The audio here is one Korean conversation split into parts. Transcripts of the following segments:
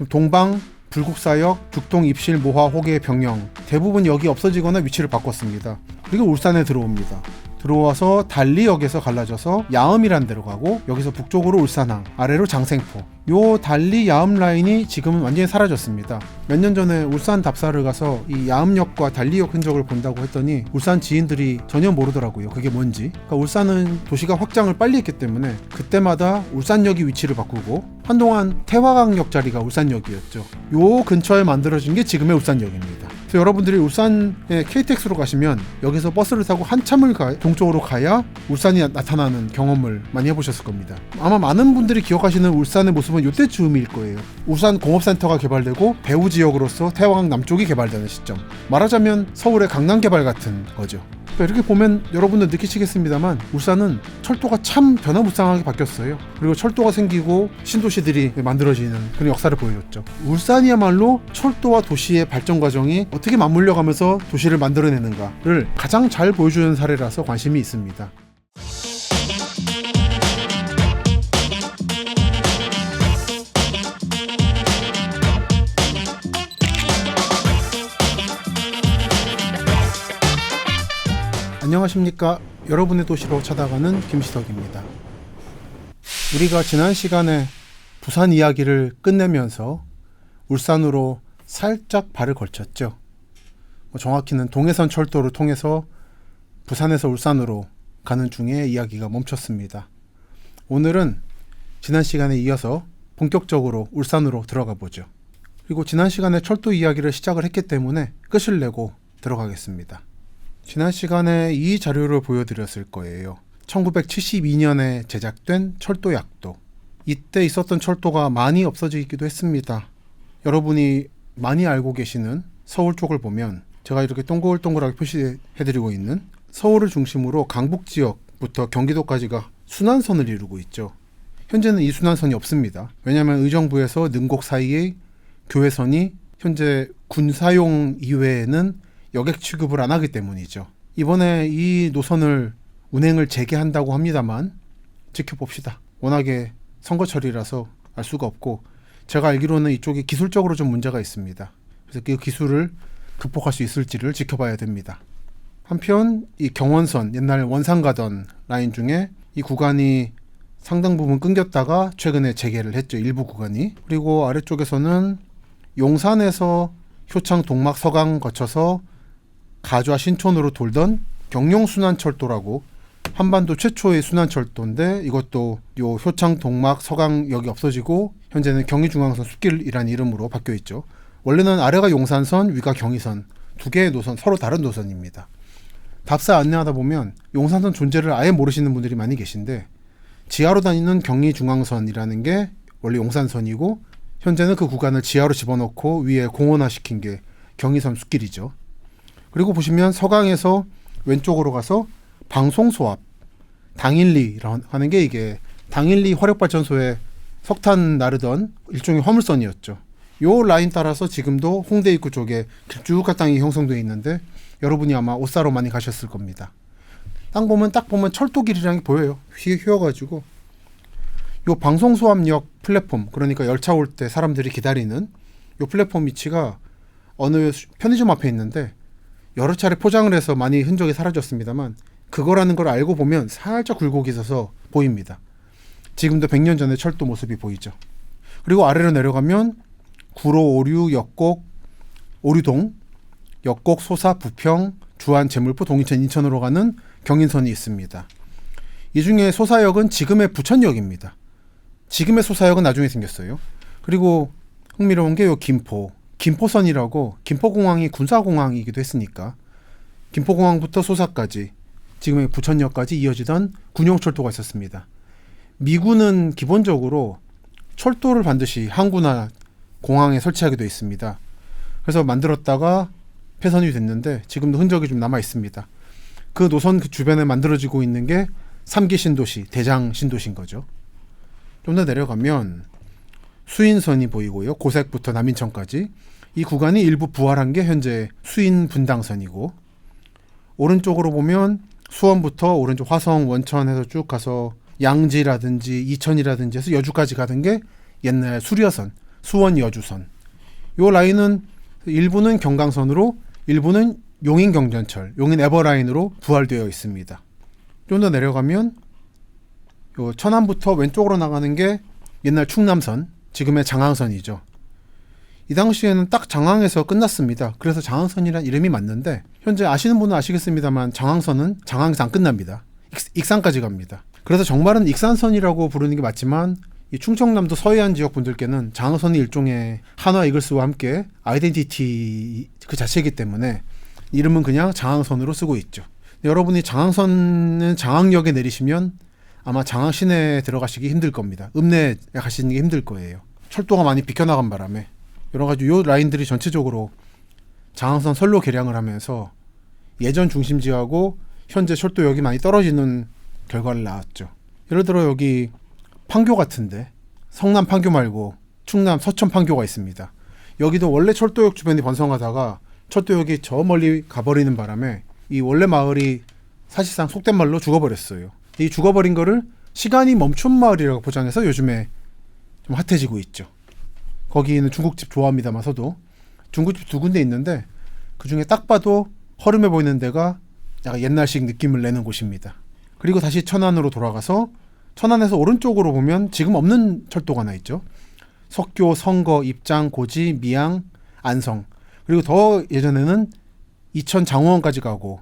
동방, 불국사역, 죽동, 입실, 모화, 호계, 병영 대부분 여기 없어지거나 위치를 바꿨습니다. 그리고 울산에 들어옵니다. 들어와서 달리역에서 갈라져서 야음이란 데로 가고, 여기서 북쪽으로 울산항, 아래로 장생포. 요 달리 야음 라인이 지금은 완전히 사라졌습니다. 몇 년 전에 울산 답사를 가서 이 야음역과 달리역 흔적을 본다고 했더니 울산 지인들이 전혀 모르더라고요. 그게 뭔지. 그러니까 울산은 도시가 확장을 빨리 했기 때문에 그때마다 울산역이 위치를 바꾸고, 한동안 태화강역 자리가 울산역이었죠. 요 근처에 만들어진 게 지금의 울산역입니다. 그래서 여러분들이 울산에 KTX로 가시면 여기서 버스를 타고 한참을 동쪽으로 가야 울산이 나타나는 경험을 많이 해보셨을 겁니다. 아마 많은 분들이 기억하시는 울산의 모습은 이때 즈음일 거예요. 울산 공업센터가 개발되고 배후 지역으로서 태화강 남쪽이 개발되는 시점. 말하자면 서울의 강남 개발 같은 거죠. 이렇게 보면 여러분들 느끼시겠습니다만 울산은 철도가 참 변화무쌍하게 바뀌었어요. 그리고 철도가 생기고 신도시들이 만들어지는 그런 역사를 보여줬죠. 울산이야말로 철도와 도시의 발전 과정이 어떻게 맞물려가면서 도시를 만들어내는가를 가장 잘 보여주는 사례라서 관심이 있습니다. 안녕하십니까. 여러분의 도시로 찾아가는 김시덕입니다. 우리가 지난 시간에 부산 이야기를 끝내면서 울산으로 살짝 발을 걸쳤죠. 정확히는 동해선 철도를 통해서 부산에서 울산으로 가는 중에 이야기가 멈췄습니다. 오늘은 지난 시간에 이어서 본격적으로 울산으로 들어가 보죠. 그리고 지난 시간에 철도 이야기를 시작을 했기 때문에 끝을 내고 들어가겠습니다. 지난 시간에 이 자료를 보여드렸을 거예요. 1972년에 제작된 철도 약도. 이때 있었던 철도가 많이 없어지기도 했습니다. 여러분이 많이 알고 계시는 서울 쪽을 보면 제가 이렇게 동글동글하게 표시해드리고 있는 서울을 중심으로 강북 지역부터 경기도까지가 순환선을 이루고 있죠. 현재는 이 순환선이 없습니다. 왜냐하면 의정부에서 능곡 사이의 교외선이 현재 군사용 이외에는 여객 취급을 안 하기 때문이죠. 이번에 이 노선을 운행을 재개한다고 합니다만 지켜봅시다. 워낙에 선거철이라서 알 수가 없고, 제가 알기로는 이쪽이 기술적으로 좀 문제가 있습니다. 그래서 그 기술을 극복할 수 있을지를 지켜봐야 됩니다. 한편 이 경원선, 옛날 원산 가던 라인 중에 이 구간이 상당 부분 끊겼다가 최근에 재개를 했죠. 일부 구간이. 그리고 아래쪽에서는 용산에서 효창, 동막, 서강 거쳐서 가좌, 신촌으로 돌던 경룡순환철도라고 한반도 최초의 순환철도인데, 이것도 요 효창, 동막, 서강역이 없어지고 현재는 경의중앙선 숲길이라는 이름으로 바뀌어 있죠. 원래는 아래가 용산선, 위가 경의선, 두 개의 노선, 서로 다른 노선입니다. 답사 안내하다 보면 용산선 존재를 아예 모르시는 분들이 많이 계신데, 지하로 다니는 경의중앙선이라는 게 원래 용산선이고, 현재는 그 구간을 지하로 집어넣고 위에 공원화시킨 게 경의선 숲길이죠. 그리고 보시면 서강에서 왼쪽으로 가서 방송소 앞 당일리라고 하는 게, 이게 당일리 화력발전소에 석탄 나르던 일종의 화물선이었죠. 요 라인 따라서 지금도 홍대 입구 쪽에 길쭉한 땅이 형성되어 있는데, 여러분이 아마 옷 사러 많이 가셨을 겁니다. 딱 보면 철도길이라는 게 보여요. 휘어가지고 요 방송소 앞역 플랫폼, 그러니까 열차 올 때 사람들이 기다리는 요 플랫폼 위치가 어느 편의점 앞에 있는데, 여러 차례 포장을 해서 많이 흔적이 사라졌습니다만 그거라는 걸 알고 보면 살짝 굴곡이 있어서 보입니다. 지금도 100년 전의 철도 모습이 보이죠. 그리고 아래로 내려가면 구로, 오류, 역곡, 오류동, 역곡, 소사, 부평, 주안, 제물포, 동인천, 인천으로 가는 경인선이 있습니다. 이 중에 소사역은 지금의 부천역입니다. 지금의 소사역은 나중에 생겼어요. 그리고 흥미로운 게 요 김포선이라고, 김포공항이 군사공항이기도 했으니까 김포공항부터 소사까지, 지금의 부천역까지 이어지던 군용철도가 있었습니다. 미군은 기본적으로 철도를 반드시 항구나 공항에 설치하게 되어 있습니다. 그래서 만들었다가 폐선이 됐는데 지금도 흔적이 좀 남아 있습니다. 그 노선 그 주변에 만들어지고 있는 게 3기 신도시, 대장 신도시인 거죠. 좀 더 내려가면 수인선이 보이고요. 고색부터 남인천까지. 이 구간이 일부 부활한 게 현재 수인 분당선이고, 오른쪽으로 보면 수원부터 오른쪽 화성, 원천 해서 쭉 가서 양지라든지 이천이라든지 해서 여주까지 가던 게 옛날 수려선, 수원 여주선. 요 라인은 일부는 경강선으로 일부는 용인 경전철, 용인 에버라인으로 부활되어 있습니다. 좀 더 내려가면 요 천안부터 왼쪽으로 나가는 게 옛날 충남선, 지금의 장항선이죠. 이 당시에는 딱 장항에서 끝났습니다. 그래서 장항선이란 이름이 맞는데 현재 아시는 분은 아시겠습니다만 장항선은 장항에서 안 끝납니다. 익산까지 갑니다. 그래서 정말은 익산선이라고 부르는 게 맞지만 이 충청남도 서해안 지역 분들께는 장항선이 일종의 한화 이글스와 함께 아이덴티티 그 자체이기 때문에 이름은 그냥 장항선으로 쓰고 있죠. 여러분이 장항선은 장항역에 내리시면 아마 장항 시내에 들어가시기 힘들 겁니다. 읍내에 가시는 게 힘들 거예요. 철도가 많이 비켜나간 바람에 여러 가지 요 라인들이 전체적으로 장항선 선로 개량을 하면서 예전 중심지하고 현재 철도역이 많이 떨어지는 결과를 낳았죠. 예를 들어 여기 판교 같은데 성남 판교 말고 충남 서천 판교가 있습니다. 여기도 원래 철도역 주변이 번성하다가 철도역이 저 멀리 가버리는 바람에 이 원래 마을이 사실상 속된 말로 죽어버렸어요. 이 죽어버린 거를 시간이 멈춘 마을이라고 포장해서 요즘에 좀 핫해지고 있죠. 거기는 중국집 좋아합니다마서도 중국집 두 군데 있는데 그중에 딱 봐도 허름해 보이는 데가 약간 옛날식 느낌을 내는 곳입니다. 그리고 다시 천안으로 돌아가서 천안에서 오른쪽으로 보면 지금 없는 철도가 하나 있죠. 석교, 성거, 입장, 고지, 미양, 안성. 그리고 더 예전에는 이천 장호원까지 가고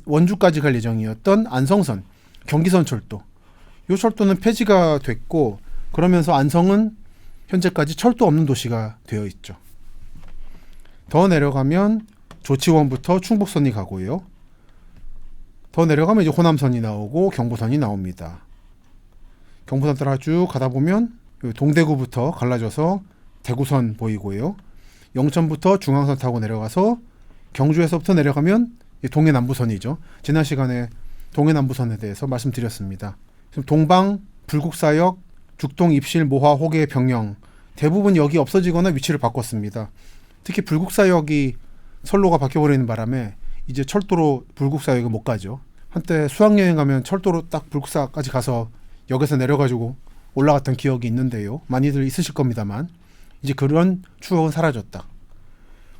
원주까지 갈 예정이었던 안성선, 경기선 철도. 이 철도는 폐지가 됐고 그러면서 안성은 현재까지 철도 없는 도시가 되어 있죠. 더 내려가면 조치원부터 충북선이 가고요. 더 내려가면 이제 호남선이 나오고 경부선이 나옵니다. 경부선 따라 쭉 가다 보면 동대구부터 갈라져서 대구선 보이고요. 영천부터 중앙선 타고 내려가서 경주에서부터 내려가면 동해남부선이죠. 지난 시간에 동해남부선에 대해서 말씀드렸습니다. 동방, 불국사역, 죽동, 입실, 모화, 호계, 병영 대부분 여기 없어지거나 위치를 바꿨습니다. 특히 불국사역이 선로가 바뀌어버리는 바람에 이제 철도로 불국사역을 못 가죠. 한때 수학여행 가면 철도로 딱 불국사까지 가서 역에서 내려가지고 올라갔던 기억이 있는데요. 많이들 있으실 겁니다만 이제 그런 추억은 사라졌다.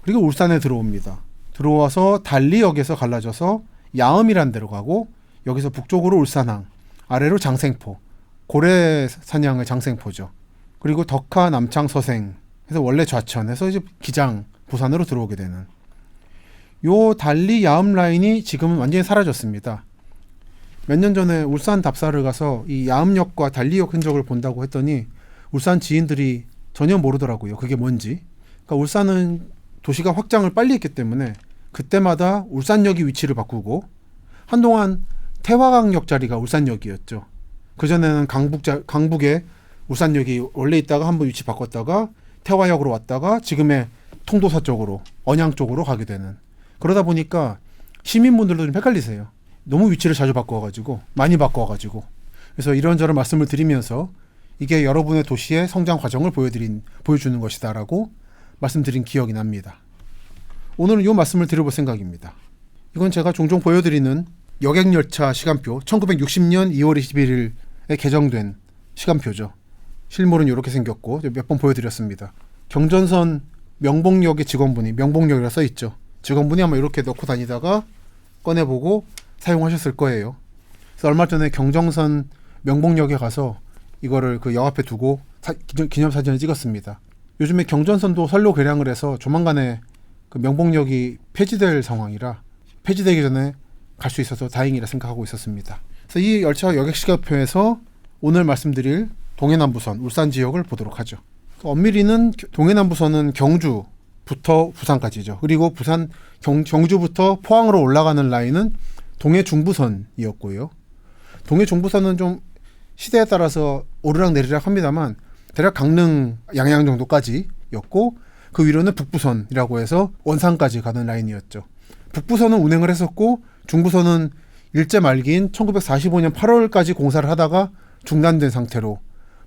그리고 울산에 들어옵니다. 들어와서 달리역에서 갈라져서 야음이란 데로 가고 여기서 북쪽으로 울산항, 아래로 장생포, 고래 사냥의 장생포죠. 그리고 덕하, 남창, 서생 해서 원래 좌천해서 이제 기장, 부산으로 들어오게 되는 요 달리 야음 라인이 지금은 완전히 사라졌습니다. 몇 년 전에 울산 답사를 가서 이 야음역과 달리역 흔적을 본다고 했더니 울산 지인들이 전혀 모르더라고요. 그게 뭔지. 그러니까 울산은 도시가 확장을 빨리 했기 때문에 그때마다 울산역이 위치를 바꾸고 한동안 태화강역 자리가 울산역이었죠. 그전에는 강북에 울산역이 원래 있다가 한번 위치 바꿨다가 태화역으로 왔다가 지금의 통도사 쪽으로 언양 쪽으로 가게 되는. 그러다 보니까 시민분들도 좀 헷갈리세요. 너무 위치를 자주 바꿔가지고 많이 바꿔가지고 그래서 이런저런 말씀을 드리면서 이게 여러분의 도시의 성장 과정을 보여주는 것이다라고 말씀드린 기억이 납니다. 오늘은 이 말씀을 드려볼 생각입니다. 이건 제가 종종 보여드리는 여객열차 시간표 1960년 2월 21일에 개정된 시간표죠. 실물은 이렇게 생겼고 몇 번 보여드렸습니다. 경전선 명봉역의 직원분이 명봉역이라 써있죠. 직원분이 아마 이렇게 넣고 다니다가 꺼내보고 사용하셨을 거예요. 그래서 얼마 전에 경정선 명봉역에 가서 이거를 그 역 앞에 두고 기념사진을 찍었습니다. 요즘에 경전선도 선로 개량을 해서 조만간에 그 명봉역이 폐지될 상황이라 폐지되기 전에 갈 수 있어서 다행이라 생각하고 있었습니다. 그래서 이 열차 여객시간표에서 오늘 말씀드릴 동해남부선 울산 지역을 보도록 하죠. 엄밀히는 동해남부선은 경주부터 부산까지죠. 그리고 부산 경주부터 포항으로 올라가는 라인은 동해중부선이었고요. 동해중부선은 좀 시대에 따라서 오르락 내리락 합니다만 대략 강릉 양양 정도까지였고 그 위로는 북부선이라고 해서 원산까지 가는 라인이었죠. 북부선은 운행을 했었고 중부선은 일제 말기인 1945년 8월까지 공사를 하다가 중단된 상태로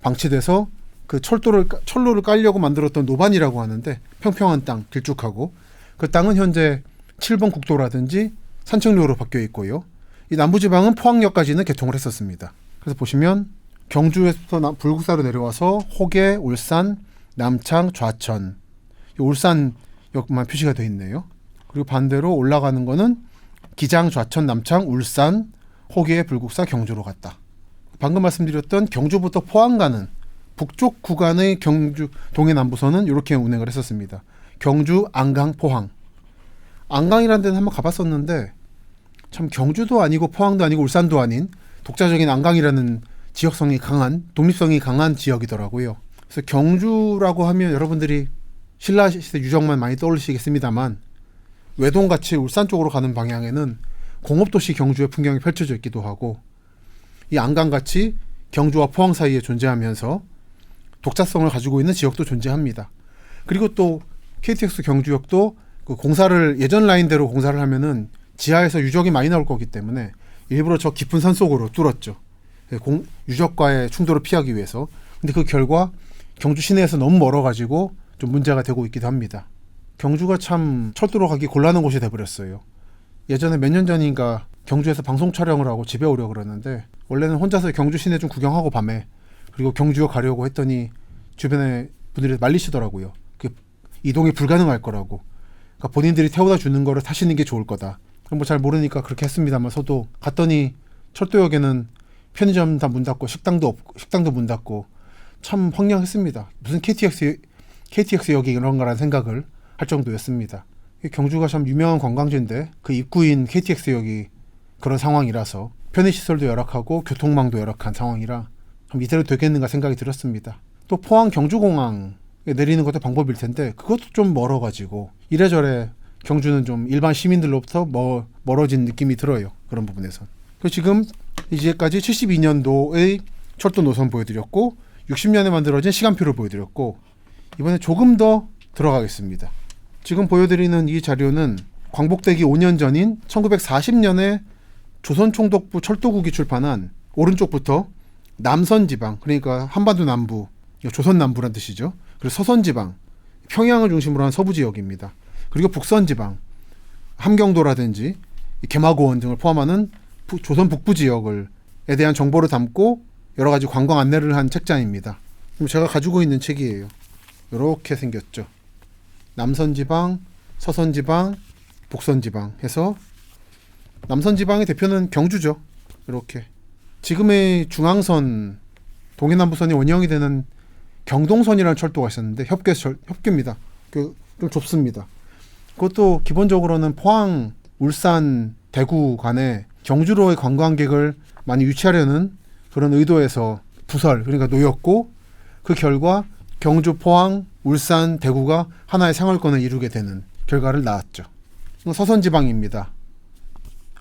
방치돼서 그 철로를 깔려고 만들었던 노반이라고 하는데 평평한 땅 길쭉하고 그 땅은 현재 7번 국도라든지 산책로로 바뀌어 있고요. 이 남부지방은 포항역까지는 개통을 했었습니다. 그래서 보시면 경주에서 불국사로 내려와서 호계, 울산, 남창, 좌천, 울산역만 표시가 되어 있네요. 그리고 반대로 올라가는 거는 기장, 좌천, 남창, 울산, 호계, 불국사, 경주로 갔다. 방금 말씀드렸던 경주부터 포항 가는 북쪽 구간의 경주 동해남부선은 이렇게 운행을 했었습니다. 경주, 안강, 포항. 안강이라는 데는 한번 가봤었는데 참 경주도 아니고 포항도 아니고 울산도 아닌 독자적인 안강이라는 지역성이 강한, 독립성이 강한 지역이더라고요. 그래서 경주라고 하면 여러분들이 신라시대 유적만 많이 떠올리시겠습니다만 외동같이 울산 쪽으로 가는 방향에는 공업도시 경주의 풍경이 펼쳐져 있기도 하고, 이 안강같이 경주와 포항 사이에 존재하면서 독자성을 가지고 있는 지역도 존재합니다. 그리고 또 KTX 경주역도 그 공사를 예전 라인대로 공사를 하면은 지하에서 유적이 많이 나올 거기 때문에 일부러 저 깊은 산 속으로 뚫었죠. 유적과의 충돌을 피하기 위해서. 근데 그 결과 경주 시내에서 너무 멀어가지고 좀 문제가 되고 있기도 합니다. 경주가 참 철도로 가기 곤란한 곳이 돼버렸어요. 예전에 몇 년 전인가 경주에서 방송 촬영을 하고 집에 오려고 그랬는데, 원래는 혼자서 경주 시내 좀 구경하고 밤에, 그리고 경주역 가려고 했더니 주변에 분들이 말리시더라고요. 그 이동이 불가능할 거라고. 그러니까 본인들이 태워다 주는 거를 타시는 게 좋을 거다. 뭐 잘 모르니까 그렇게 했습니다만, 저도 갔더니 철도역에는 편의점 다 문 닫고 식당도 문 닫고 참 황량했습니다. 무슨 KTX역이 이런 거라는 생각을 할 정도였습니다. 경주가 참 유명한 관광지인데 그 입구인 KTX역이 그런 상황이라서 편의시설도 열악하고 교통망도 열악한 상황이라 참 이대로 되겠는가 생각이 들었습니다. 또 포항 경주공항에 내리는 것도 방법일 텐데 그것도 좀 멀어가지고 이래저래 경주는 좀 일반 시민들로부터 멀어진 느낌이 들어요. 그런 부분에선. 그래서 지금 이제까지 72년도의 철도 노선 보여드렸고 60년에 만들어진 시간표를 보여드렸고, 이번에 조금 더 들어가겠습니다. 지금 보여드리는 이 자료는 광복되기 5년 전인 1940년에 조선총독부 철도국이 출판한, 오른쪽부터 남선지방, 그러니까 한반도 남부, 조선 남부란 뜻이죠. 그리고 서선지방, 평양을 중심으로 한 서부지역입니다. 그리고 북선지방, 함경도라든지 개마고원 등을 포함하는 조선 북부 지역에 대한 정보를 담고 여러 가지 관광 안내를 한 책자입니다. 제가 가지고 있는 책이에요. 이렇게 생겼죠. 남선지방, 서선지방, 북선지방 해서 남선지방의 대표는 경주죠. 이렇게 지금의 중앙선, 동해남부선이 원형이 되는 경동선이라는 철도가 있었는데 협계입니다. 좀 좁습니다. 그것도 기본적으로는 포항, 울산, 대구 간에 경주로의 관광객을 많이 유치하려는 그런 의도에서 부설, 그러니까 놓였고, 그 결과 경주, 포항, 울산, 대구가 하나의 생활권을 이루게 되는 결과를 낳았죠. 서선지방입니다.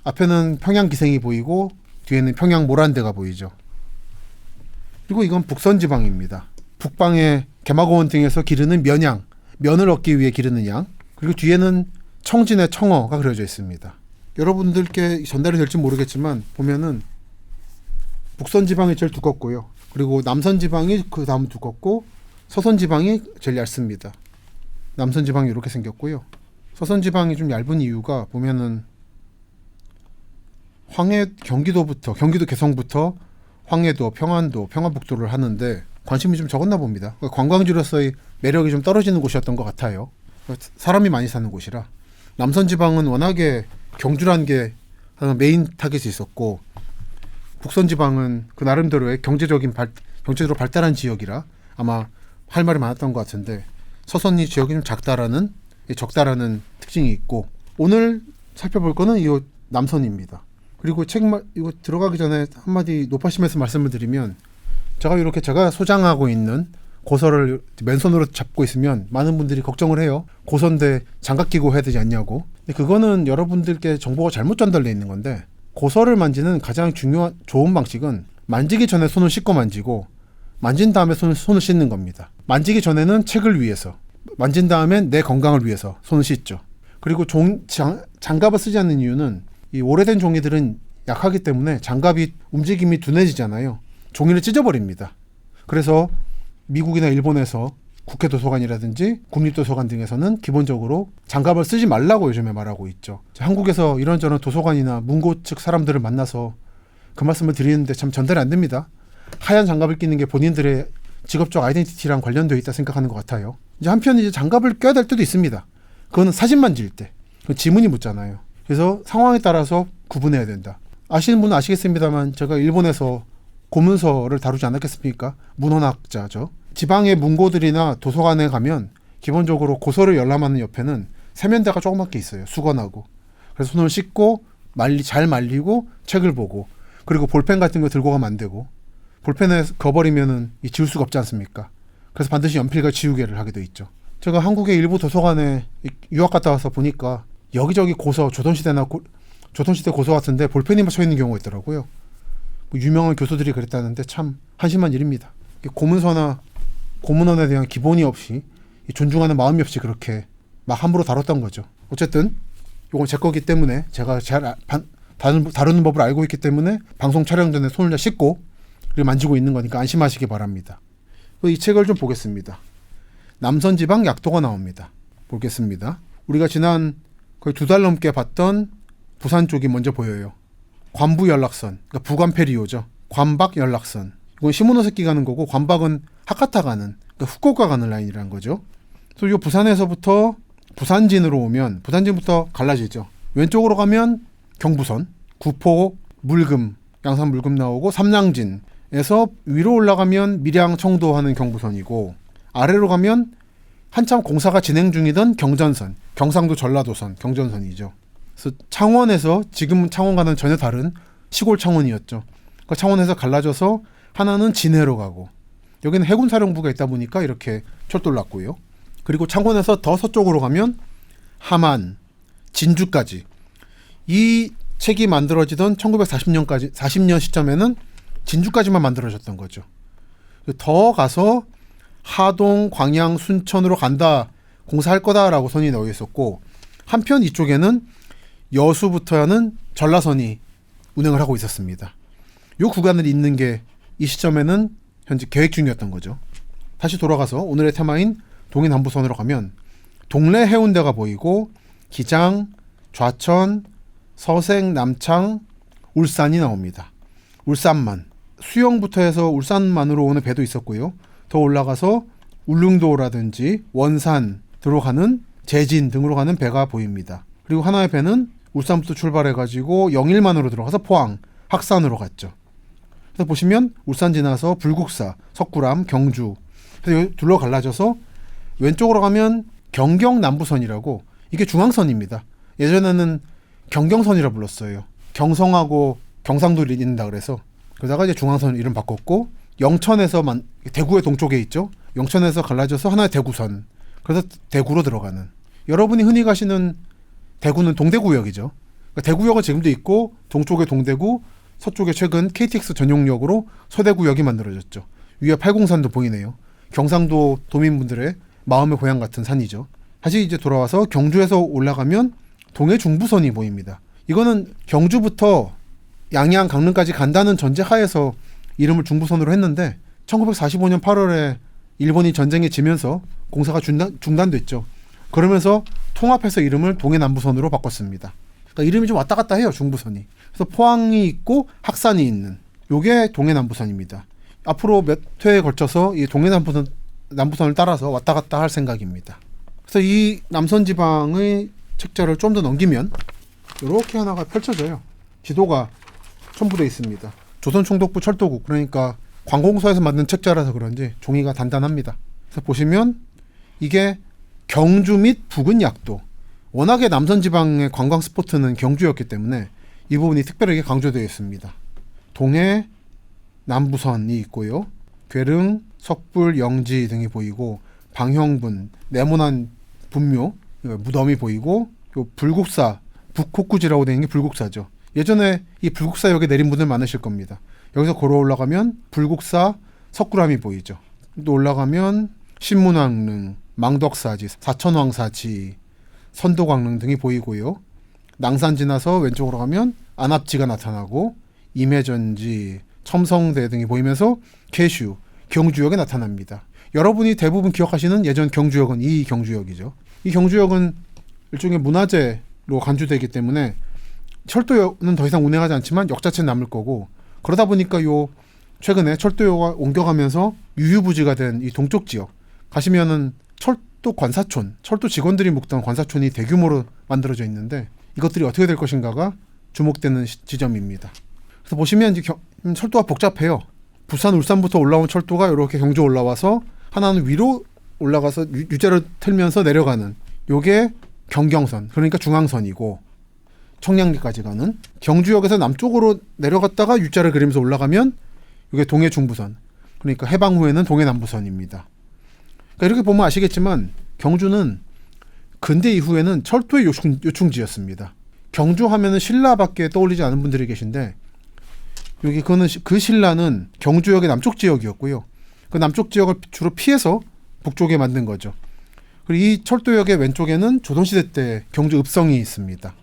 앞에는 평양 기생이 보이고 뒤에는 평양 모란대가 보이죠. 그리고 이건 북선지방입니다. 북방의 개마고원 등에서 기르는 면을 얻기 위해 기르는 양, 그리고 뒤에는 청진의 청어가 그려져 있습니다. 여러분들께 전달이 될지 모르겠지만 보면은 북선지방이 제일 두껍고요. 그리고 남선지방이 그 다음 두껍고 서선지방이 제일 얇습니다. 남선지방이 이렇게 생겼고요. 서선지방이 좀 얇은 이유가 보면은 경기도 개성부터 황해도, 평안도, 평안북도를 하는데 관심이 좀 적었나 봅니다. 관광지로서의 매력이 좀 떨어지는 곳이었던 것 같아요. 사람이 많이 사는 곳이라. 남선지방은 워낙에 경주라는 게 메인 타겟이 있었고, 북선지방은 그 나름대로의 경제적으로 발달한 지역이라 아마 할 말이 많았던 것 같은데, 서선이 지역이 좀 적다라는 특징이 있고, 오늘 살펴볼 거는 이 남선입니다. 그리고 이거 들어가기 전에 한마디 높아심에서 말씀을 드리면, 제가 소장하고 있는 고서를 맨손으로 잡고 있으면 많은 분들이 걱정을 해요. 고서인데 장갑 끼고 해야 되지 않냐고. 근데 그거는 여러분들께 정보가 잘못 전달되어 있는 건데, 고서를 만지는 가장 좋은 방식은 만지기 전에 손을 씻고 만지고, 만진 다음에 손을 씻는 겁니다. 만지기 전에는 책을 위해서, 만진 다음엔 내 건강을 위해서 손을 씻죠. 그리고 장갑을 쓰지 않는 이유는 이 오래된 종이들은 약하기 때문에 장갑이 움직임이 둔해지잖아요. 종이를 찢어버립니다. 그래서 미국이나 일본에서 국회도서관이라든지 국립도서관 등에서는 기본적으로 장갑을 쓰지 말라고 요즘에 말하고 있죠. 한국에서 이런저런 도서관이나 문고 측 사람들을 만나서 그 말씀을 드리는데 참 전달이 안 됩니다. 하얀 장갑을 끼는 게 본인들의 직업적 아이덴티티랑 관련되어 있다 생각하는 것 같아요. 이제 한편 이제 장갑을 껴야 될 때도 있습니다. 그거는 사진만 지을 때. 지문이 묻잖아요. 그래서 상황에 따라서 구분해야 된다. 아시는 분은 아시겠습니다만 제가 일본에서 고문서를 다루지 않았겠습니까? 문헌학자죠. 지방의 문고들이나 도서관에 가면 기본적으로 고서를 열람하는 옆에는 세면대가 조그맣게 있어요. 수건하고. 그래서 손을 씻고 잘 말리고 책을 보고, 그리고 볼펜 같은 거 들고 가면 안 되고, 볼펜에 거버리면은 지울 수가 없지 않습니까? 그래서 반드시 연필과 지우개를 하게 돼 있죠. 제가 한국의 일부 도서관에 유학 갔다 와서 보니까 여기저기 고서, 조선시대 고서 같은데 볼펜이 묻혀 있는 경우가 있더라고요. 유명한 교수들이 그랬다는데 참 한심한 일입니다. 고문서나 고문원에 대한 기본이 없이, 존중하는 마음이 없이 그렇게 막 함부로 다뤘던 거죠. 어쨌든 이건 제 거기 때문에, 제가 잘 다루는 법을 알고 있기 때문에 방송 촬영 전에 손을 다 씻고 그리고 만지고 있는 거니까 안심하시기 바랍니다. 이 책을 좀 보겠습니다. 남선지방 약도가 나옵니다. 보겠습니다. 우리가 지난 거의 2달 넘게 봤던 부산 쪽이 먼저 보여요. 관부 연락선, 그러니까 부관페리오죠. 관박 연락선. 이건 시모노세키 가는 거고, 관박은 하카타 가는, 그러니까 후쿠오카 가는 라인이라는 거죠. 그래서 이 부산에서부터 부산진으로 오면, 부산진부터 갈라지죠. 왼쪽으로 가면 경부선, 구포, 물금, 양산 물금 나오고, 삼량진에서 위로 올라가면 밀양, 청도 하는 경부선이고, 아래로 가면 한참 공사가 진행 중이던 경전선, 경상도 전라도선, 경전선이죠. 그래서 창원에서, 지금 창원과는 전혀 다른 시골 창원이었죠. 그 창원에서 갈라져서 하나는 진해로 가고, 여기는 해군사령부가 있다 보니까 이렇게 철도를 놨고요. 그리고 창원에서 더 서쪽으로 가면 함안, 진주까지. 이 책이 만들어지던 40년 시점에는 진주까지만 만들어졌던 거죠. 더 가서 하동, 광양, 순천으로 간다, 공사할 거다라고 선이 넣어 있었고, 한편 이쪽에는 여수부터는 전라선이 운행을 하고 있었습니다. 이 구간을 잇는 게 이 시점에는 현재 계획 중이었던 거죠. 다시 돌아가서 오늘의 테마인 동해남부선으로 가면 동래 해운대가 보이고, 기장, 좌천, 서생, 남창, 울산이 나옵니다. 울산만. 수영부터 해서 울산만으로 오는 배도 있었고요. 더 올라가서 울릉도라든지 원산 들어가는 제진 등으로 가는 배가 보입니다. 그리고 하나의 배는 울산부터 출발해가지고 영일만으로 들어가서 포항, 학산으로 갔죠. 그래서 보시면 울산 지나서 불국사, 석굴암, 경주, 그래서 둘러 갈라져서 왼쪽으로 가면 경경남부선이라고, 이게 중앙선입니다. 예전에는 경경선이라 불렀어요. 경성하고 경상도를 잇는다 그래서. 그러다가 이제 중앙선 이름 바꿨고, 영천에서 대구의 동쪽에 있죠. 영천에서 갈라져서 하나의 대구선. 그래서 대구로 들어가는. 여러분이 흔히 가시는 대구는 동대구역이죠. 그러니까 대구역은 지금도 있고, 동쪽에 동대구, 서쪽에 최근 KTX 전용역으로 서대구역이 만들어졌죠. 위에 팔공산도 보이네요. 경상도 도민분들의 마음의 고향 같은 산이죠. 다시 이제 돌아와서 경주에서 올라가면 동해 중부선이 보입니다. 이거는 경주부터 양양, 강릉까지 간다는 전제하에서 이름을 중부선으로 했는데, 1945년 8월에 일본이 전쟁에 지면서 공사가 중단됐죠. 그러면서 통합해서 이름을 동해남부선으로 바꿨습니다. 그러니까 이름이 좀 왔다 갔다 해요, 중부선이. 그래서 포항이 있고 학산이 있는, 요게 동해남부선입니다. 앞으로 몇 회에 걸쳐서 이 동해남부선을 따라서 왔다 갔다 할 생각입니다. 그래서 이 남선지방의 책자를 좀 더 넘기면 이렇게 하나가 펼쳐져요. 지도가 첨부되어 있습니다. 조선총독부 철도국, 그러니까 관공서에서 만든 책자라서 그런지 종이가 단단합니다. 그래서 보시면 이게 경주 및 부근 약도, 워낙에 남선지방의 관광 스포트는 경주였기 때문에 이 부분이 특별하게 강조되어 있습니다. 동해 남부선이 있고요. 괴릉, 석불, 영지 등이 보이고, 방형분, 네모난 분묘, 무덤이 보이고, 요 불국사, 북콕구지라고 되어 있는 게 불국사죠. 예전에 이 불국사역에 내린 분들 많으실 겁니다. 여기서 걸어 올라가면 불국사, 석굴암이 보이죠. 또 올라가면 신문왕릉, 망덕사지, 사천왕사지, 선도광릉 등이 보이고요. 낭산 지나서 왼쪽으로 가면 안압지가 나타나고, 임해전지, 첨성대 등이 보이면서 계슈, 경주역에 나타납니다. 여러분이 대부분 기억하시는 예전 경주역은 이 경주역이죠. 이 경주역은 일종의 문화재로 간주되기 때문에 철도는 더 이상 운행하지 않지만 역 자체는 남을 거고, 그러다 보니까 요 최근에 철도가 옮겨가면서 유유부지가 된 이 동쪽 지역 가시면은 철도 관사촌, 철도 직원들이 묵던 관사촌이 대규모로 만들어져 있는데 이것들이 어떻게 될 것인가가 주목되는 지점입니다. 그래서 보시면 이제 철도가 복잡해요. 부산, 울산부터 올라온 철도가 이렇게 경주 올라와서 하나는 위로 올라가서 유자를 틀면서 내려가는 요게 경경선, 그러니까 중앙선이고, 청량리까지 가는 경주역에서 남쪽으로 내려갔다가 U자를 그리면서 올라가면 이게 동해 중부선, 그러니까 해방 후에는 동해 남부선입니다. 그러니까 이렇게 보면 아시겠지만 경주는 근대 이후에는 철도의 요충지였습니다. 경주 하면은 신라밖에 떠올리지 않은 분들이 계신데 여기 그 신라는 경주역의 남쪽 지역이었고요. 그 남쪽 지역을 주로 피해서 북쪽에 만든 거죠. 그리고 이 철도역의 왼쪽에는 조선시대 때 경주 읍성이 있습니다.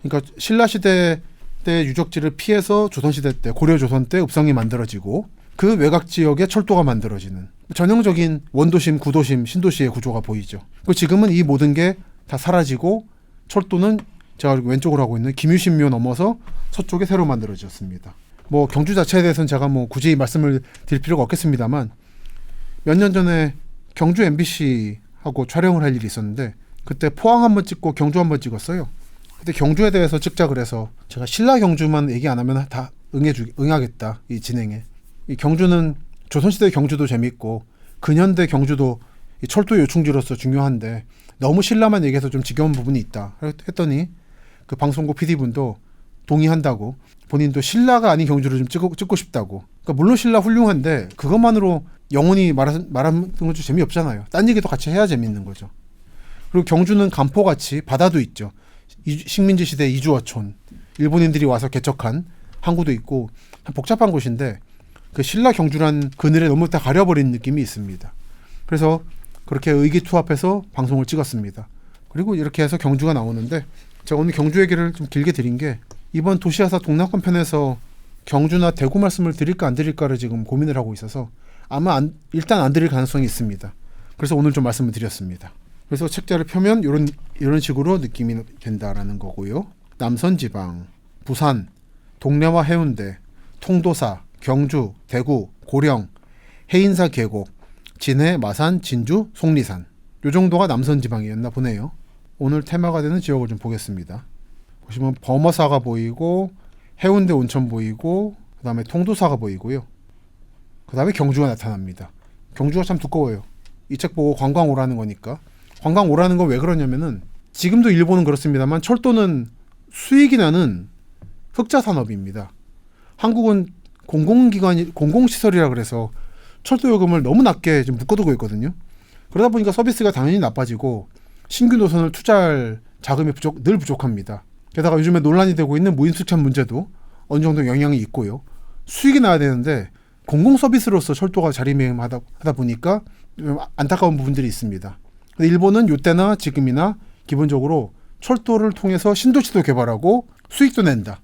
그러니까 신라시대 때 유적지를 피해서 조선시대 때, 고려조선 때 읍성이 만들어지고 그 외곽 지역에 철도가 만들어지는 전형적인 원도심, 구도심, 신도시의 구조가 보이죠. 그리고 지금은 이 모든 게 다 사라지고 철도는 제가 왼쪽으로 하고 있는 김유신묘 넘어서 서쪽에 새로 만들어졌습니다. 뭐 경주 자체에 대해서는 제가 뭐 굳이 말씀을 드릴 필요가 없겠습니다만 몇 년 전에 경주 MBC하고 촬영을 할 일이 있었는데 그때 포항 한번 찍고 경주 한번 찍었어요. 그때 경주에 대해서 찍자 그래서 제가 신라 경주만 얘기 안 하면 다 응하겠다, 이 진행에. 이 경주는 조선시대 경주도 재밌고 근현대 경주도 이 철도 요충지로서 중요한데 너무 신라만 얘기해서 좀 지겨운 부분이 있다 했더니 그 방송국 PD분도 동의한다고, 본인도 신라가 아닌 경주를 좀 찍고 싶다고. 그러니까 물론 신라 훌륭한데 그것만으로 영혼이 말하는 건 좀 재미없잖아요. 딴 얘기도 같이 해야 재밌는 거죠. 그리고 경주는 간포같이 바다도 있죠. 식민지 시대 이주어촌, 일본인들이 와서 개척한 항구도 있고 복잡한 곳인데 그 신라 경주란 그늘에 너무 다 가려버린 느낌이 있습니다. 그래서 그렇게 의기투합해서 방송을 찍었습니다. 그리고 이렇게 해서 경주가 나오는데 제가 오늘 경주 얘기를 좀 길게 드린 게 이번 도시아사 동남권 편에서 경주나 대구 말씀을 드릴까 안 드릴까를 지금 고민을 하고 있어서 아마 일단 안 드릴 가능성이 있습니다. 그래서 오늘 좀 말씀을 드렸습니다. 그래서 책자를 펴면 이런 식으로 느낌이 된다라는 거고요. 남선지방, 부산, 동래와 해운대, 통도사, 경주, 대구, 고령, 해인사 계곡, 진해, 마산, 진주, 속리산, 요 정도가 남선지방이었나 보네요. 오늘 테마가 되는 지역을 좀 보겠습니다. 보시면 범어사가 보이고 해운대 온천 보이고 그 다음에 통도사가 보이고요. 그 다음에 경주가 나타납니다. 경주가 참 두꺼워요. 이 책 보고 관광 오라는 거니까. 관광 오라는 건 왜 그러냐면은 지금도 일본은 그렇습니다만 철도는 수익이 나는 흑자 산업입니다. 한국은 공공시설이라 그래서 철도 요금을 너무 낮게 지금 묶어두고 있거든요. 그러다 보니까 서비스가 당연히 나빠지고 신규 노선을 투자할 자금이 늘 부족합니다. 게다가 요즘에 논란이 되고 있는 무인수천 문제도 어느 정도 영향이 있고요. 수익이 나야 되는데 공공 서비스로서 철도가 자리매김하다 보니까 안타까운 부분들이 있습니다. 근데 일본은 이때나 지금이나 기본적으로 철도를 통해서 신도시도 개발하고 수익도 낸다.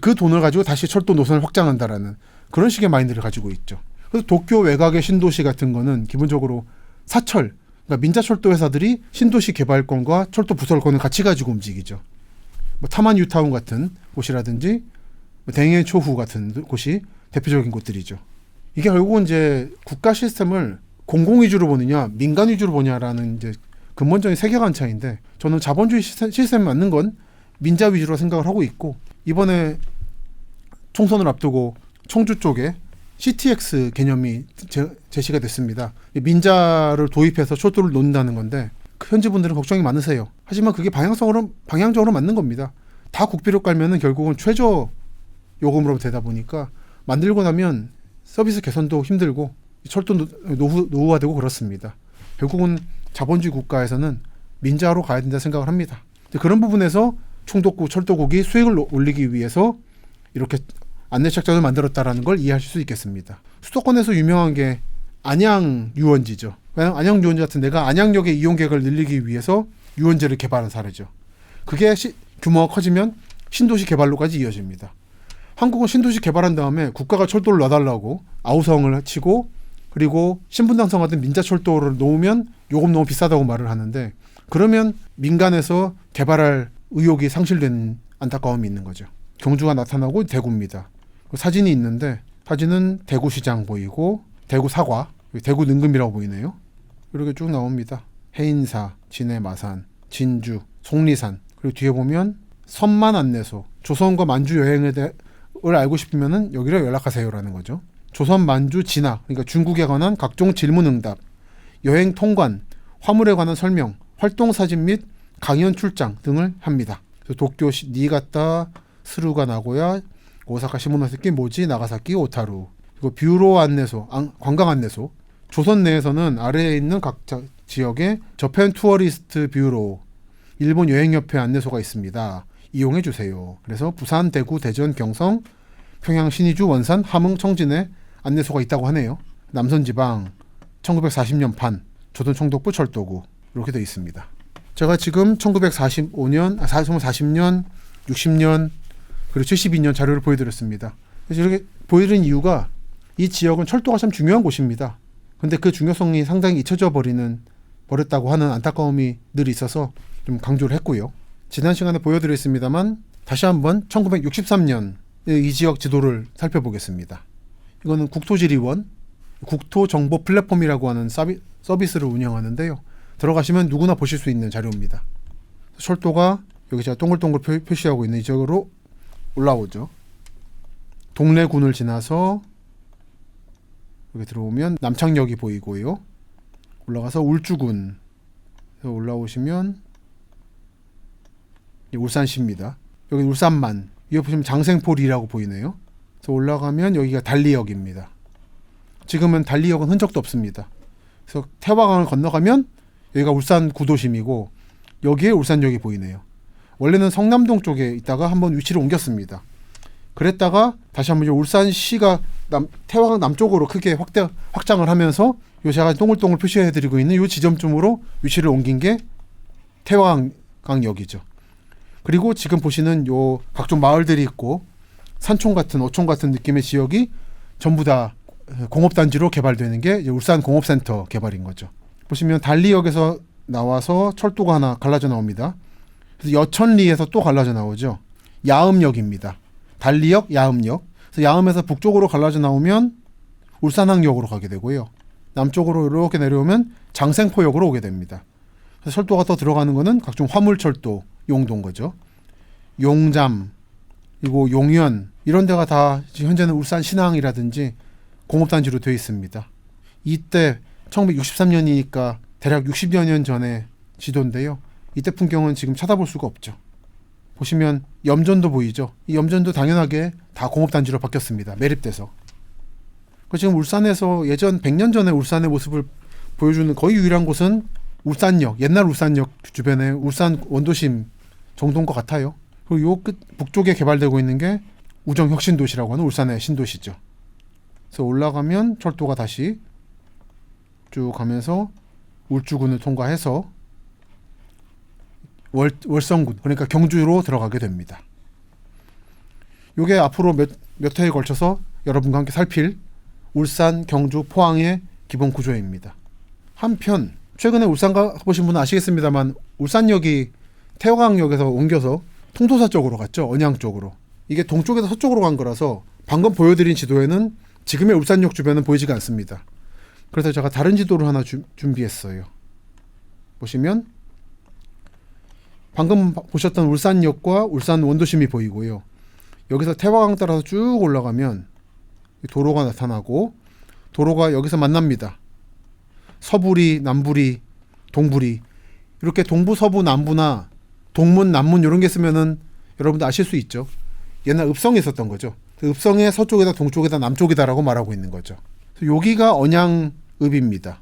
그 돈을 가지고 다시 철도 노선을 확장한다라는 그런 식의 마인드를 가지고 있죠. 그래서 도쿄 외곽의 신도시 같은 거는 기본적으로 사철, 그러니까 민자철도 회사들이 신도시 개발권과 철도 부설권을 같이 가지고 움직이죠. 뭐 타만 뉴타운 같은 곳이라든지 댕해 초후 같은 곳이 대표적인 곳들이죠. 이게 결국은 이제 국가 시스템을 공공 위주로 보느냐 민간 위주로 보냐라는 이제 근본적인 세계관 차이인데 저는 자본주의 시스템에 맞는 건 민자 위주로 생각을 하고 있고 이번에 총선을 앞두고 청주 쪽에 CTX 개념이 제시가 됐습니다. 민자를 도입해서 철도를 놓는다는 건데 현지 분들은 걱정이 많으세요. 하지만 그게 방향적으로 맞는 겁니다. 다 국비로 깔면은 결국은 최저 요금으로 되다 보니까 만들고 나면 서비스 개선도 힘들고 철도 노후화되고 그렇습니다. 결국은 자본주의 국가에서는 민자로 가야 된다 생각을 합니다. 그런 부분에서 충독국, 철도국이 수익을 올리기 위해서 이렇게 안내책자를 만들었다라는 걸 이해하실 수 있겠습니다. 수도권에서 유명한 게 안양 유원지죠. 안양 유원지 같은 데가 안양역의 이용객을 늘리기 위해서 유원지를 개발한 사례죠. 그게 규모가 커지면 신도시 개발로까지 이어집니다. 한국은 신도시 개발한 다음에 국가가 철도를 놔달라고 아우성을 치고 그리고 신분당성하던 민자철도를 놓으면 요금 너무 비싸다고 말을 하는데 그러면 민간에서 개발할 의욕이 상실되는 안타까움이 있는 거죠. 경주가 나타나고 대구입니다. 사진이 있는데 사진은 대구시장 보이고 대구 사과, 대구 능금이라고 보이네요. 이렇게 쭉 나옵니다. 해인사, 진해 마산, 진주, 속리산, 그리고 뒤에 보면 선만 안내소, 조선과 만주 여행을 알고 싶으면 여기로 연락하세요라는 거죠. 조선, 만주, 진화, 그러니까 중국에 관한 각종 질문 응답, 여행 통관, 화물에 관한 설명, 활동 사진 및 강연 출장 등을 합니다. 도쿄, 니가타, 스루가 나고야, 오사카 시모노세키, 모지, 나가사키, 오타루. 그리고 뷰로 안내소, 관광 안내소. 조선 내에서는 아래에 있는 각 지역에 저펜 투어리스트 뷰로, 일본 여행협회 안내소가 있습니다. 이용해 주세요. 그래서 부산, 대구, 대전, 경성, 평양, 신의주, 원산, 함흥, 청진에 안내소가 있다고 하네요. 남선지방 1940년 판 조선 총독부 철도구 이렇게 되어 있습니다. 제가 지금 1945년, 40년, 60년 그리고 72년 자료를 보여드렸습니다. 그래서 이렇게 보여드린 이유가 이 지역은 철도가 참 중요한 곳입니다. 근데 그 중요성이 상당히 잊혀져 버렸다고 하는 안타까움이 늘 있어서 좀 강조를 했고요. 지난 시간에 보여드렸습니다만 다시 한번 1963년 이 지역 지도를 살펴보겠습니다. 이거는 국토지리원, 국토정보 플랫폼이라고 하는 서비스를 운영하는데요. 들어가시면 누구나 보실 수 있는 자료입니다. 철도가 여기 제가 동글동글 표시하고 있는 이 지역으로 올라오죠. 동래군을 지나서 여기 들어오면 남창역이 보이고요. 올라가서 울주군 올라오시면 울산시입니다. 여기 울산만, 여기 보시면 장생포리라고 보이네요. 그래서 올라가면 여기가 달리역입니다. 지금은 달리역은 흔적도 없습니다. 그래서 태화강을 건너가면 여기가 울산 구도심이고 여기에 울산역이 보이네요. 원래는 성남동 쪽에 있다가 한번 위치를 옮겼습니다. 그랬다가 다시 한번 울산시가 태화강 남쪽으로 크게 확장을 하면서 요 제가 동글동글 표시해드리고 있는 요 지점쯤으로 위치를 옮긴 게 태화강역이죠. 그리고 지금 보시는 요 각종 마을들이 있고 산촌 같은 어촌 같은 느낌의 지역이 전부 다 공업단지로 개발되는 게 울산 공업센터 개발인 거죠. 보시면 달리역에서 나와서 철도가 하나 갈라져 나옵니다. 그래서 여천리에서 또 갈라져 나오죠. 야음역입니다. 달리역, 야음역. 그래서 야음에서 북쪽으로 갈라져 나오면 울산항역으로 가게 되고요. 남쪽으로 이렇게 내려오면 장생포역으로 오게 됩니다. 그래서 철도가 더 들어가는 거는 각종 화물철도 용도인 거죠. 용잠, 그리고 용현 이런 데가 다 현재는 울산 신항이라든지 공업단지로 되어 있습니다. 이때 1963년이니까 대략 60여 년 전의 지도인데요. 이때 풍경은 지금 찾아볼 수가 없죠. 보시면 염전도 보이죠. 이 염전도 당연하게 다 공업단지로 바뀌었습니다. 매립돼서. 지금 울산에서 예전 100년 전의 울산의 모습을 보여주는 거의 유일한 곳은 울산역, 옛날 울산역 주변에 울산 원도심 정도인 것 같아요. 그리고 요 끝 북쪽에 개발되고 있는 게 우정혁신도시라고 하는 울산의 신도시죠. 그래서 올라가면 철도가 다시 쭉 가면서 울주군을 통과해서 월성군, 그러니까 경주로 들어가게 됩니다. 이게 앞으로 몇 회에 걸쳐서 여러분과 함께 살필 울산, 경주, 포항의 기본 구조입니다. 한편 최근에 울산 가보신 분은 아시겠습니다만 울산역이 태화강역에서 옮겨서 통도사 쪽으로 갔죠. 언양 쪽으로. 이게 동쪽에서 서쪽으로 간 거라서 방금 보여드린 지도에는 지금의 울산역 주변은 보이지가 않습니다. 그래서 제가 다른 지도를 하나 준비했어요. 보시면 방금 보셨던 울산역과 울산 원도심이 보이고요. 여기서 태화강 따라서 쭉 올라가면 도로가 나타나고 도로가 여기서 만납니다. 서부리, 남부리, 동부리 이렇게 동부, 서부, 남부나 동문, 남문 이런 게 쓰면은 여러분도 아실 수 있죠. 옛날 읍성에 있었던 거죠. 읍성의 서쪽에다 동쪽에다 남쪽이다라고 말하고 있는 거죠. 여기가 언양읍입니다.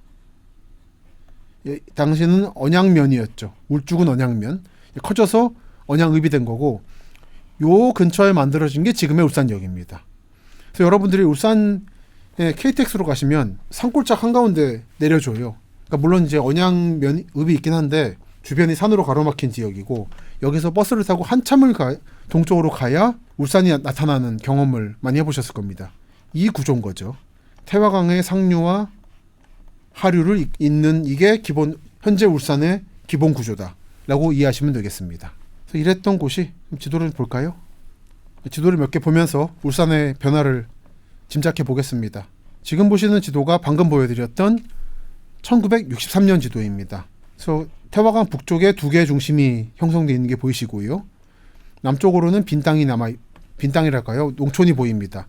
당시는 언양면이었죠. 울주군 언양면. 커져서 언양읍이 된 거고 요 근처에 만들어진 게 지금의 울산역입니다. 그래서 여러분들이 울산에 KTX로 가시면 산골짝 한가운데 내려줘요. 그러니까 물론 이제 언양면읍이 있긴 한데 주변이 산으로 가로막힌 지역이고 여기서 버스를 타고 한참을 동쪽으로 가야 울산이 나타나는 경험을 많이 해보셨을 겁니다. 이 구조인 거죠. 태화강의 상류와 하류를 잇는 이게 현재 울산의 기본 구조다라고 이해하시면 되겠습니다. 그래서 이랬던 곳이 지도를 볼까요? 지도를 몇 개 보면서 울산의 변화를 짐작해 보겠습니다. 지금 보시는 지도가 방금 보여드렸던 1963년 지도입니다. 그래서 태화강 북쪽에 두 개의 중심이 형성되어 있는 게 보이시고요. 남쪽으로는 빈땅이랄까요? 농촌이 보입니다.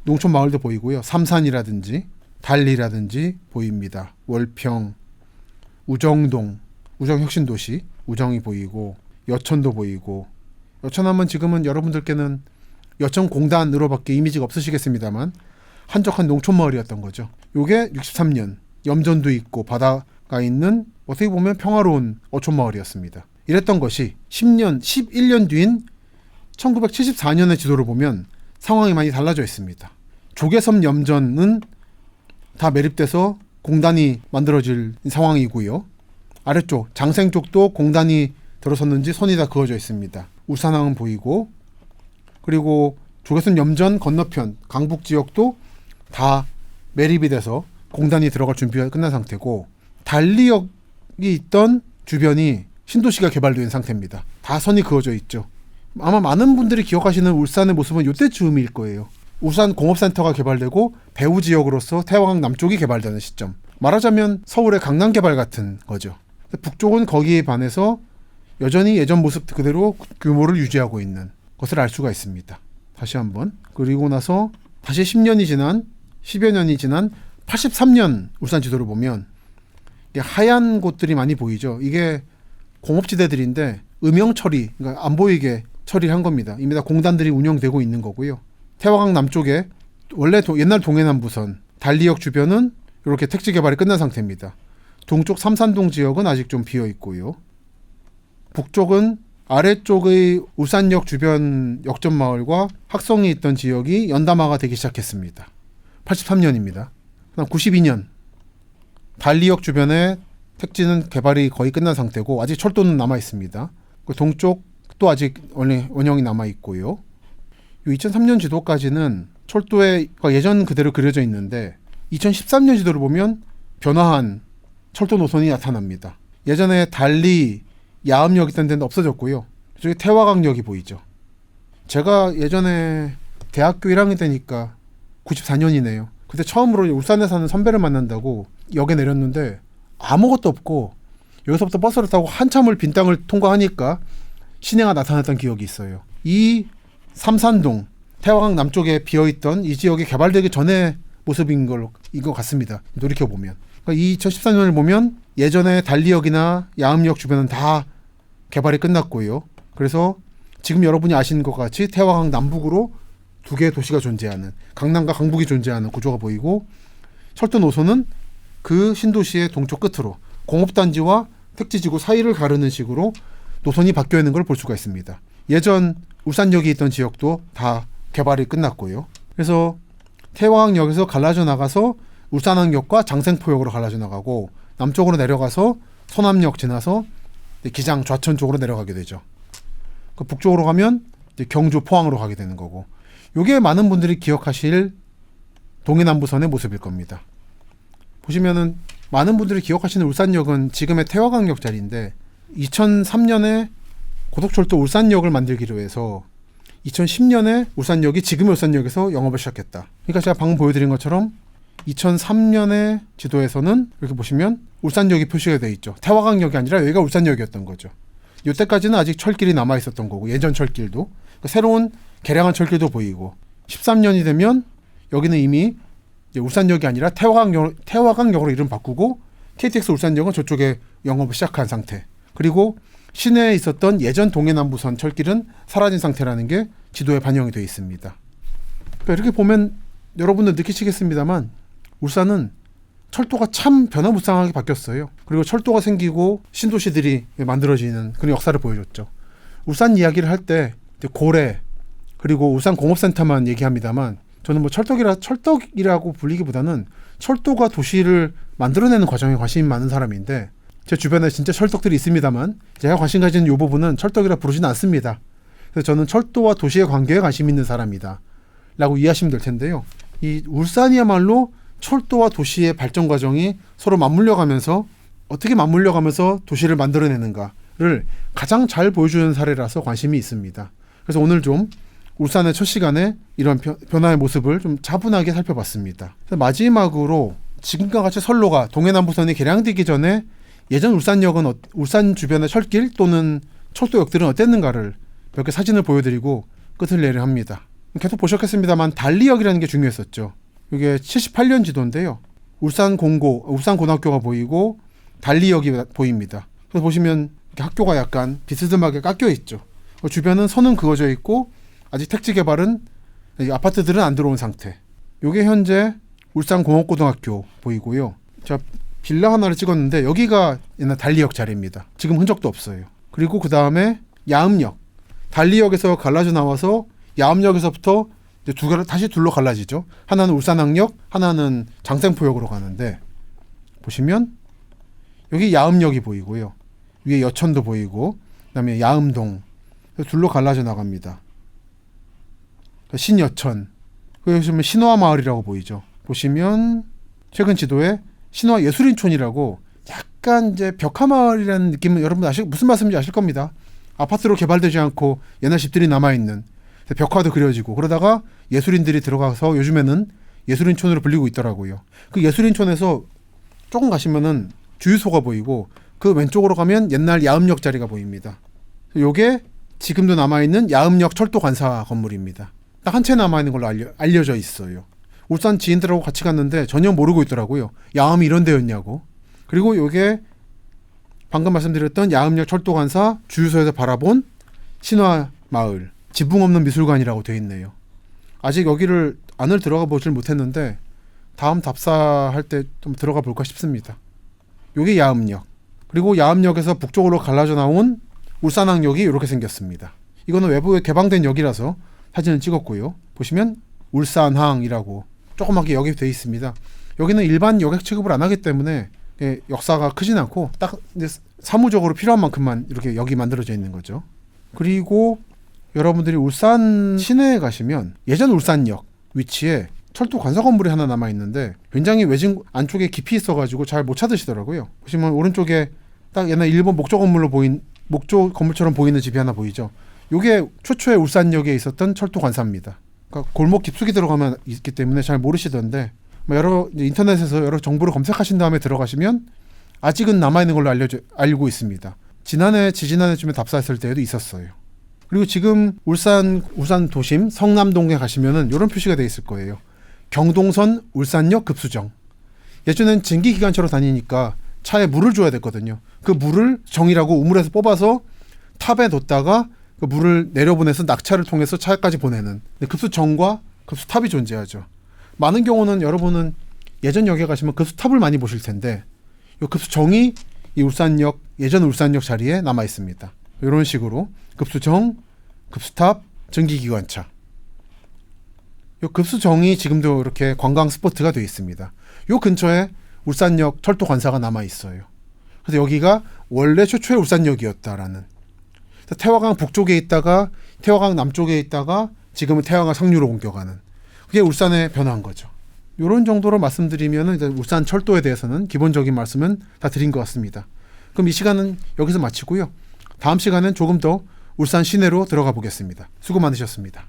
농촌 마을도 보이고요. 삼산이라든지 달리라든지 보입니다. 월평, 우정동, 우정혁신도시, 우정이 보이고 여천도 보이고, 여천하면 지금은 여러분들께는 여천공단으로밖에 이미지가 없으시겠습니다만 한적한 농촌 마을이었던 거죠. 요게 63년 염전도 있고 바다가 있는 어떻게 보면 평화로운 어촌 마을이었습니다. 이랬던 것이 11년 뒤인 1974년의 지도를 보면 상황이 많이 달라져 있습니다. 조개섬 염전은 다 매립돼서 공단이 만들어질 상황이고요. 아래쪽 장생 쪽도 공단이 들어섰는지 선이 다 그어져 있습니다. 울산항은 보이고, 그리고 조개섬 염전 건너편 강북 지역도 다 매립이 돼서 공단이 들어갈 준비가 끝난 상태고, 달리역이 있던 주변이 신도시가 개발된 상태입니다. 다 선이 그어져 있죠. 아마 많은 분들이 기억하시는 울산의 모습은 이때 즈음일 거예요. 울산 공업센터가 개발되고 배후 지역으로서 태화강 남쪽이 개발되는 시점. 말하자면 서울의 강남 개발 같은 거죠. 북쪽은 거기에 반해서 여전히 예전 모습 그대로 규모를 유지하고 있는 것을 알 수가 있습니다. 다시 한번. 그리고 나서 다시 10여 년이 지난 83년 울산 지도를 보면 하얀 곳들이 많이 보이죠. 이게 공업지대들인데 음영 처리, 그러니까 안 보이게 처리한 겁니다. 이미 다 공단들이 운영되고 있는 거고요. 태화강 남쪽에 원래 옛날 동해남부선 달리역 주변은 이렇게 택지 개발이 끝난 상태입니다. 동쪽 삼산동 지역은 아직 좀 비어 있고요. 북쪽은 아래쪽의 울산역 주변 역전 마을과 학성이 있던 지역이 연담화가 되기 시작했습니다. 83년입니다. 그다음 92년 달리역 주변에 택지는 개발이 거의 끝난 상태고 아직 철도는 남아 있습니다. 동쪽도 아직 원형이 남아 있고요. 2003년 지도까지는 철도에 예전 그대로 그려져 있는데 2013년 지도를 보면 변화한 철도 노선이 나타납니다. 예전에 달리 야암역 있던 데는 없어졌고요. 저기 태화강역이 보이죠. 제가 예전에 대학교 1학년 때니까 94년이네요. 그때 처음으로 울산에 사는 선배를 만난다고 역에 내렸는데 아무것도 없고 여기서부터 버스를 타고 한참을 빈 땅을 통과하니까 시내가 나타났던 기억이 있어요. 이 삼산동, 태화강 남쪽에 비어있던 이 지역이 개발되기 전의 모습인 것 같습니다. 돌이켜보면. 그러니까 2014년을 보면 예전에 달리역이나 야암역 주변은 다 개발이 끝났고요. 그래서 지금 여러분이 아시는 것 같이 태화강 남북으로 두 개의 도시가 존재하는, 강남과 강북이 존재하는 구조가 보이고, 철도 노선은 그 신도시의 동쪽 끝으로 공업단지와 택지지구 사이를 가르는 식으로 노선이 바뀌어 있는 걸 볼 수가 있습니다. 예전 울산역이 있던 지역도 다 개발이 끝났고요. 그래서 태화강역에서 갈라져 나가서 울산항역과 장생포역으로 갈라져 나가고, 남쪽으로 내려가서 서남역 지나서 기장 좌천 쪽으로 내려가게 되죠. 그 북쪽으로 가면 이제 경주 포항으로 가게 되는 거고, 이게 많은 분들이 기억하실 동해남부선의 모습일 겁니다. 보시면은 많은 분들이 기억하시는 울산역은 지금의 태화강역 자리인데 2003년에 고속철도 울산역을 만들기로 해서 2010년에 울산역이 지금의 울산역에서 영업을 시작했다. 그러니까 제가 방금 보여드린 것처럼 2003년의 지도에서는 이렇게 보시면 울산역이 표시가 되어 있죠. 태화강역이 아니라 여기가 울산역이었던 거죠. 이때까지는 아직 철길이 남아 있었던 거고, 예전 철길도 그러니까 새로운 개량한 철길도 보이고, 13년이 되면 여기는 이미 울산역이 아니라 태화강역으로 이름 바꾸고 KTX 울산역은 저쪽에 영업을 시작한 상태. 그리고 시내에 있었던 예전 동해남부선 철길은 사라진 상태라는 게 지도에 반영이 되어 있습니다. 그러니까 이렇게 보면 여러분들 느끼시겠습니다만 울산은 철도가 참 변화무쌍하게 바뀌었어요. 그리고 철도가 생기고 신도시들이 만들어지는 그런 역사를 보여줬죠. 울산 이야기를 할 때 고래 그리고 울산 공업센터만 얘기합니다만, 저는 뭐 철떡이라고 불리기보다는 철도가 도시를 만들어내는 과정에 관심이 많은 사람인데, 제 주변에 진짜 철떡들이 있습니다만 제가 관심 가지는 이 부분은 철떡이라 부르지는 않습니다. 그래서 저는 철도와 도시의 관계에 관심 있는 사람이다 라고 이해하시면 될 텐데요. 이 울산이야말로 철도와 도시의 발전 과정이 서로 어떻게 맞물려가면서 도시를 만들어내는가를 가장 잘 보여주는 사례라서 관심이 있습니다. 그래서 오늘 좀 울산의 첫 시간에 이런 변화의 모습을 좀 차분하게 살펴봤습니다. 마지막으로 지금과 같이 선로가 동해남부선이 개량되기 전에 예전 울산역은 울산 주변의 철길 또는 철도역들은 어땠는가를 몇 개 사진을 보여드리고 끝을 내려 합니다. 계속 보셨겠습니다만 달리역이라는 게 중요했었죠. 이게 78년 지도인데요. 울산고등학교가 보이고 달리역이 보입니다. 그래서 보시면 학교가 약간 비스듬하게 깎여 있죠. 주변은 선은 그어져 있고 아직 택지 개발은 아파트들은 안 들어온 상태. 이게 현재 울산공업고등학교 보이고요. 제가 빌라 하나를 찍었는데 여기가 옛날 달리역 자리입니다. 지금 흔적도 없어요. 그리고 그 다음에 야음역. 달리역에서 갈라져 나와서 야음역에서부터 이제 두 개를 다시 둘로 갈라지죠. 하나는 울산항역, 하나는 장생포역으로 가는데 보시면 여기 야음역이 보이고요. 위에 여천도 보이고 그다음에 야음동 둘로 갈라져 나갑니다. 신여천. 여기 보시면 신화마을이라고 보이죠. 보시면 최근 지도에 신화예술인촌이라고 약간 이제 벽화마을이라는 느낌은 여러분 무슨 말씀인지 아실 겁니다. 아파트로 개발되지 않고 옛날 집들이 남아있는 벽화도 그려지고 그러다가 예술인들이 들어가서 요즘에는 예술인촌으로 불리고 있더라고요. 그 예술인촌에서 조금 가시면은 주유소가 보이고 그 왼쪽으로 가면 옛날 야음역 자리가 보입니다. 요게 지금도 남아있는 야음역 철도관사 건물입니다. 딱 한 채 남아있는 걸로 알려져 있어요. 울산 지인들하고 같이 갔는데 전혀 모르고 있더라고요. 야음이 이런 데였냐고. 그리고 요게 방금 말씀드렸던 야음역 철도관사 주유소에서 바라본 신화마을 지붕 없는 미술관이라고 되어 있네요. 아직 여기를 안을 들어가 보질 못했는데 다음 답사할 때 좀 들어가 볼까 싶습니다. 요게 야음역. 그리고 야음역에서 북쪽으로 갈라져 나온 울산항역이 이렇게 생겼습니다. 이거는 외부에 개방된 역이라서 사진을 찍었고요. 보시면 울산항이라고 조그맣게 역이 되어 있습니다. 여기는 일반 여객 취급을 안 하기 때문에 역사가 크진 않고 딱 이제 사무적으로 필요한 만큼만 이렇게 역이 만들어져 있는 거죠. 그리고 여러분들이 울산 시내에 가시면 예전 울산역 위치에 철도 관사 건물이 하나 남아 있는데 굉장히 외진 안쪽에 깊이 있어가지고 잘 못 찾으시더라고요. 보시면 오른쪽에 딱 옛날 일본 목조 건물처럼 보이는 집이 하나 보이죠. 이게 최초의 울산역에 있었던 철도 관사입니다. 그러니까 골목 깊숙이 들어가면 있기 때문에 잘 모르시던데 인터넷에서 여러 정보를 검색하신 다음에 들어가시면 아직은 남아있는 걸로 알고 있습니다. 지지난해쯤에 답사했을 때에도 있었어요. 그리고 지금 울산 도심 성남동에 가시면은 이런 표시가 되어 있을 거예요. 경동선 울산역 급수정. 예전엔 증기기관차로 다니니까 차에 물을 줘야 됐거든요. 그 물을 정이라고 우물에서 뽑아서 탑에 뒀다가 그 물을 내려보내서 낙차를 통해서 차까지 보내는 급수정과 급수탑이 존재하죠. 많은 경우는 여러분은 예전 역에 가시면 급수탑을 많이 보실 텐데 이 급수정이 이 울산역 예전 울산역 자리에 남아 있습니다. 이런 식으로 급수정, 급수탑, 증기기관차. 이 급수정이 지금도 이렇게 관광 스포트가 되어 있습니다. 이 근처에 울산역 철도 관사가 남아 있어요. 그래서 여기가 원래 최초의 울산역이었다라는. 태화강 북쪽에 있다가 태화강 남쪽에 있다가 지금은 태화강 상류로 옮겨가는. 그게 울산의 변화인 거죠. 이런 정도로 말씀드리면 이제 울산 철도에 대해서는 기본적인 말씀은 다 드린 것 같습니다. 그럼 이 시간은 여기서 마치고요. 다음 시간은 조금 더 울산 시내로 들어가 보겠습니다. 수고 많으셨습니다.